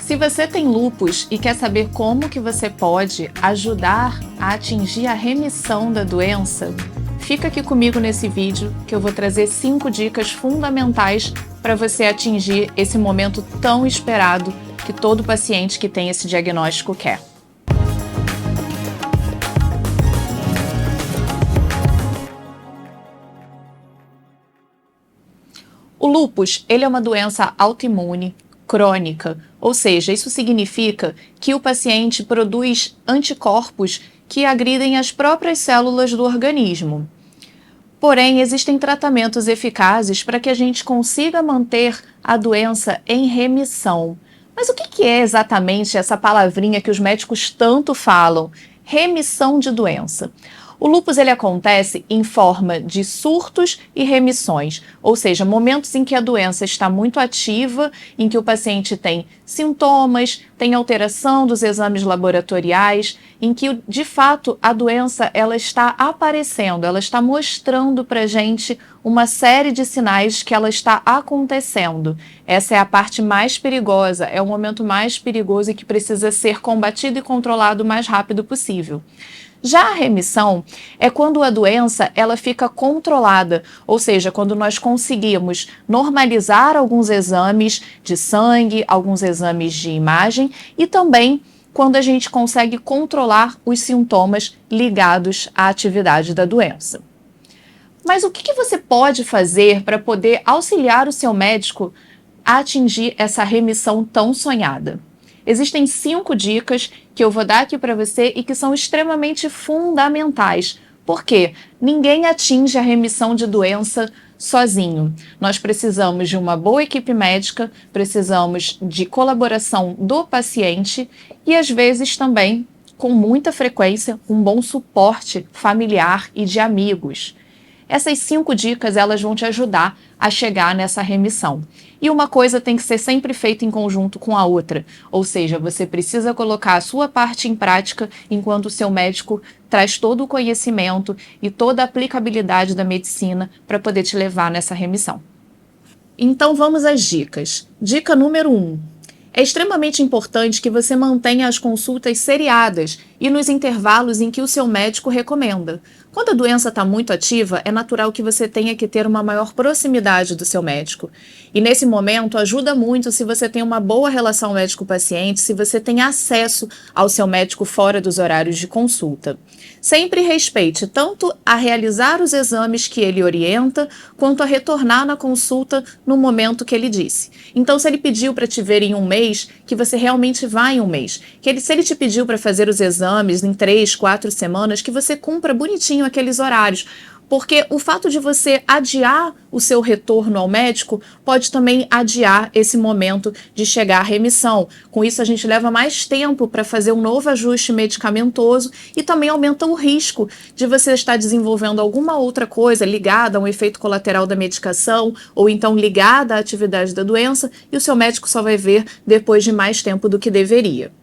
Se você tem lúpus e quer saber como que você pode ajudar a atingir a remissão da doença, fica aqui comigo nesse vídeo que eu vou trazer 5 dicas fundamentais para você atingir esse momento tão esperado que todo paciente que tem esse diagnóstico quer. O lúpus, ele é uma doença autoimune, crônica, ou seja, isso significa que o paciente produz anticorpos que agridem as próprias células do organismo. Porém, existem tratamentos eficazes para que a gente consiga manter a doença em remissão. Mas o que é exatamente essa palavrinha que os médicos tanto falam? Remissão de doença. O lúpus ele acontece em forma de surtos e remissões, ou seja, momentos em que a doença está muito ativa, em que o paciente tem sintomas, tem alteração dos exames laboratoriais, em que de fato a doença ela está aparecendo, ela está mostrando para a gente uma série de sinais que ela está acontecendo. Essa é a parte mais perigosa, é o momento mais perigoso e que precisa ser combatido e controlado o mais rápido possível. Já a remissão é quando a doença ela fica controlada, ou seja, quando nós conseguimos normalizar alguns exames de sangue, alguns exames de imagem e também quando a gente consegue controlar os sintomas ligados à atividade da doença. Mas o que você pode fazer para poder auxiliar o seu médico a atingir essa remissão tão sonhada? Existem 5 dicas que eu vou dar aqui para você e que são extremamente fundamentais. Por quê? Ninguém atinge a remissão de doença sozinho. Nós precisamos de uma boa equipe médica, precisamos de colaboração do paciente e, às vezes, também, com muita frequência, um bom suporte familiar e de amigos. Essas 5 dicas elas vão te ajudar a chegar nessa remissão. E uma coisa tem que ser sempre feita em conjunto com a outra, ou seja, você precisa colocar a sua parte em prática enquanto o seu médico traz todo o conhecimento e toda a aplicabilidade da medicina para poder te levar nessa remissão. Então vamos às dicas. Dica número 1. É extremamente importante que você mantenha as consultas seriadas e nos intervalos em que o seu médico recomenda. Quando a doença está muito ativa, é natural que você tenha que ter uma maior proximidade do seu médico. E nesse momento ajuda muito se você tem uma boa relação médico-paciente, se você tem acesso ao seu médico fora dos horários de consulta. Sempre respeite tanto a realizar os exames que ele orienta, quanto a retornar na consulta no momento que ele disse. Então, se ele pediu para te ver em um mês, que você realmente vá em um mês. Se ele te pediu para fazer os exames em 3, 4 semanas, que você cumpra bonitinho aqueles horários. Porque o fato de você adiar o seu retorno ao médico pode também adiar esse momento de chegar à remissão. Com isso, a gente leva mais tempo para fazer um novo ajuste medicamentoso e também aumenta o risco de você estar desenvolvendo alguma outra coisa ligada a um efeito colateral da medicação ou então ligada à atividade da doença e o seu médico só vai ver depois de mais tempo do que deveria.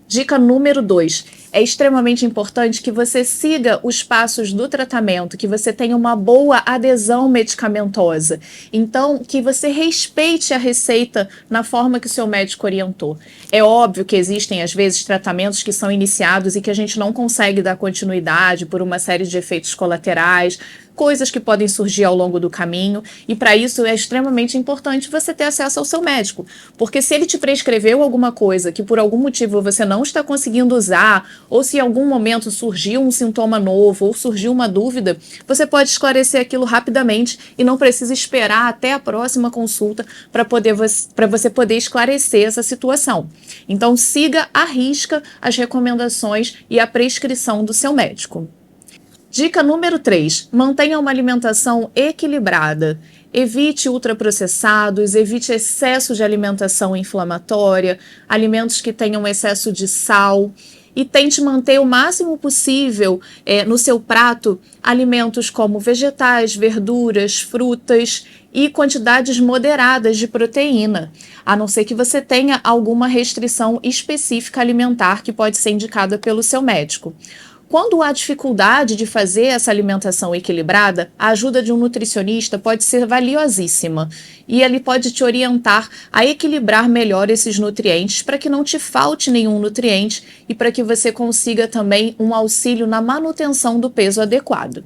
Dica número 2. É extremamente importante que você siga os passos do tratamento, que você tenha uma boa adesão medicamentosa. Então, que você respeite a receita na forma que o seu médico orientou. É óbvio que existem, às vezes, tratamentos que são iniciados e que a gente não consegue dar continuidade por uma série de efeitos colaterais, coisas que podem surgir ao longo do caminho, e para isso é extremamente importante você ter acesso ao seu médico, porque se ele te prescreveu alguma coisa que por algum motivo você não está conseguindo usar, ou se em algum momento surgiu um sintoma novo, ou surgiu uma dúvida, você pode esclarecer aquilo rapidamente e não precisa esperar até a próxima consulta para você poder esclarecer essa situação. Então siga à risca as recomendações e a prescrição do seu médico. Dica número 3. Mantenha uma alimentação equilibrada. Evite ultraprocessados, evite excesso de alimentação inflamatória, alimentos que tenham excesso de sal e tente manter o máximo possível no seu prato alimentos como vegetais, verduras, frutas e quantidades moderadas de proteína, a não ser que você tenha alguma restrição específica alimentar que pode ser indicada pelo seu médico. Quando há dificuldade de fazer essa alimentação equilibrada, a ajuda de um nutricionista pode ser valiosíssima e ele pode te orientar a equilibrar melhor esses nutrientes para que não te falte nenhum nutriente e para que você consiga também um auxílio na manutenção do peso adequado.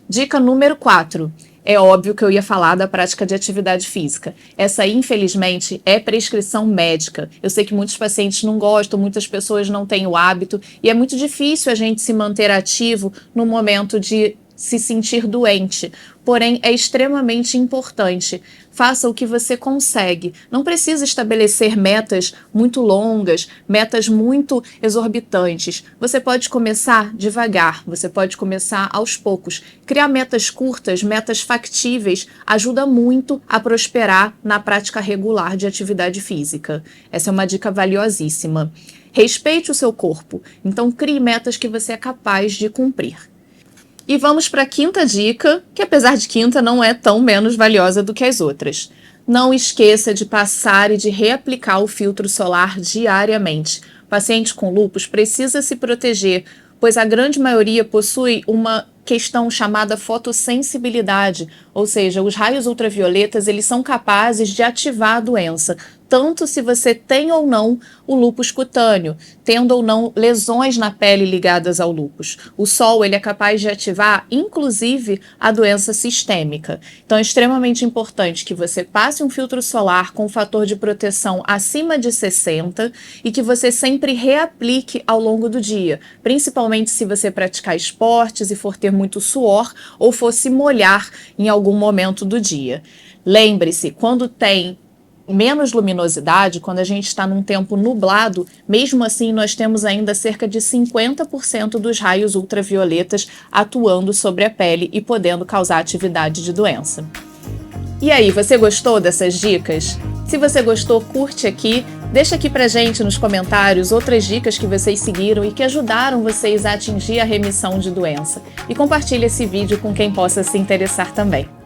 Dica número 4. É óbvio que eu ia falar da prática de atividade física. Essa, infelizmente, é prescrição médica. Eu sei que muitos pacientes não gostam, muitas pessoas não têm o hábito e é muito difícil a gente se manter ativo no momento de se sentir doente. Porém, é extremamente importante. Faça o que você consegue. Não precisa estabelecer metas muito longas, metas muito exorbitantes. Você pode começar devagar, você pode começar aos poucos. Criar metas curtas, metas factíveis, ajuda muito a prosperar na prática regular de atividade física. Essa é uma dica valiosíssima. Respeite o seu corpo, então crie metas que você é capaz de cumprir. E vamos para a quinta dica, que apesar de quinta não é tão menos valiosa do que as outras. Não esqueça de passar e de reaplicar o filtro solar diariamente. O paciente com lúpus precisa se proteger, pois a grande maioria possui uma questão chamada fotossensibilidade, ou seja, os raios ultravioletas eles são capazes de ativar a doença, tanto se você tem ou não o lúpus cutâneo, tendo ou não lesões na pele ligadas ao lúpus. O sol ele é capaz de ativar, inclusive, a doença sistêmica. Então é extremamente importante que você passe um filtro solar com fator de proteção acima de 60 e que você sempre reaplique ao longo do dia, principalmente se você praticar esportes e for ter muito suor ou for se molhar em algum momento do dia. Lembre-se, quando tem menos luminosidade, quando a gente está num tempo nublado, mesmo assim nós temos ainda cerca de 50% dos raios ultravioletas atuando sobre a pele e podendo causar atividade de doença. E aí, você gostou dessas dicas? Se você gostou, curte aqui, deixa aqui pra gente nos comentários outras dicas que vocês seguiram e que ajudaram vocês a atingir a remissão de doença. E compartilhe esse vídeo com quem possa se interessar também.